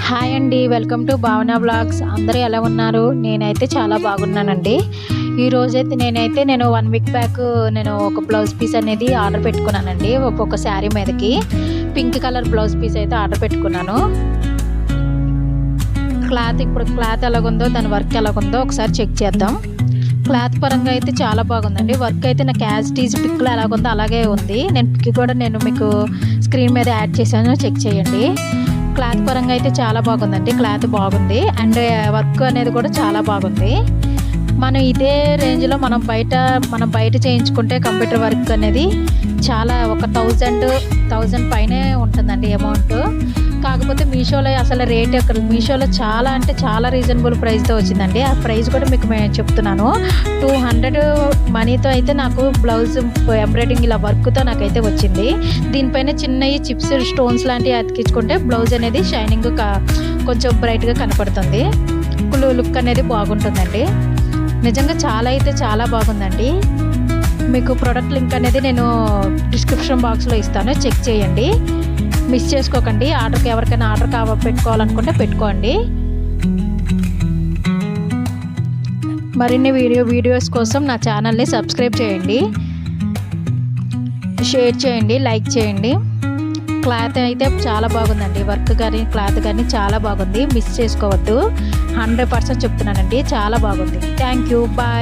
Hi అండి, welcome to భావన blogs. అందరూ ఎలా ఉన్నారు? నేనైతే చాలా బాగున్నానండి. ఈరోజైతే నేను 1 వీక్ బ్యాక్ నేను ఒక బ్లౌజ్ పీస్ అనేది ఆర్డర్ పెట్టుకున్నానండి. ఒక శారీ మీదకి పింక్ కలర్ బ్లౌజ్ పీస్ అయితే ఆర్డర్ పెట్టుకున్నాను. క్లాత్ ఎలాగుందో, దాని వర్క్ ఎలాగుందో ఒకసారి చెక్ చేద్దాం. క్లాత్ పరంగా అయితే చాలా బాగుందండి. వర్క్ అయితే నాకు యాజ్ ఇట్ ఈజ్ పిక్లో ఎలాగుందో అలాగే ఉంది. పిక్ కూడా మీకు స్క్రీన్ మీద యాడ్ చేశాను, చెక్ చేయండి. క్లాత్ పరంగా అయితే చాలా బాగుందండి. క్లాత్ బాగుంది అండ్ వర్క్ అనేది కూడా చాలా బాగుంది. మనం ఇదే రేంజ్లో మనం బయట చేయించుకుంటే కంప్యూటర్ వర్క్ అనేది చాలా ఒక 1000 పైనే ఉంటుందండి అమౌంట్. కాకపోతే మీషోలో అసలు రేట్ మీషోలో చాలా అంటే చాలా రీజనబుల్ ప్రైస్తో వచ్చిందండి. ఆ ప్రైస్ కూడా మీకు నేను చెప్తున్నాను. 200 మనీతో అయితే నాకు బ్లౌజ్ ఎంబ్రాయిడింగ్ ఇలా వర్క్తో నాకైతే వచ్చింది. దీనిపైన చిన్నవి చిప్స్ స్టోన్స్ లాంటివి అతికించుకుంటే బ్లౌజ్ అనేది షైనింగ్ కొంచెం బ్రైట్గా కనపడుతుంది. లుక్ అనేది బాగుంటుందండి. నిజంగా చాలా బాగుందండి. మీకు ప్రోడక్ట్ లింక్ అనేది నేను డిస్క్రిప్షన్ బాక్స్లో ఇస్తాను, చెక్ చేయండి, మిస్ చేసుకోకండి. ఎవరికైనా ఆర్డర్ పెట్టుకోవాలనుకుంటే పెట్టుకోండి. మరిన్ని వీడియోస్ కోసం నా ఛానల్ని సబ్స్క్రైబ్ చేయండి, షేర్ చేయండి, లైక్ చేయండి. క్లాత్ అయితే చాలా బాగుందండి. వర్క్ కానీ క్లాత్ కానీ చాలా బాగుంది. మిస్ చేసుకోవద్దు. 100% చెప్తున్నానండి, చాలా బాగుంది. Thank you, bye.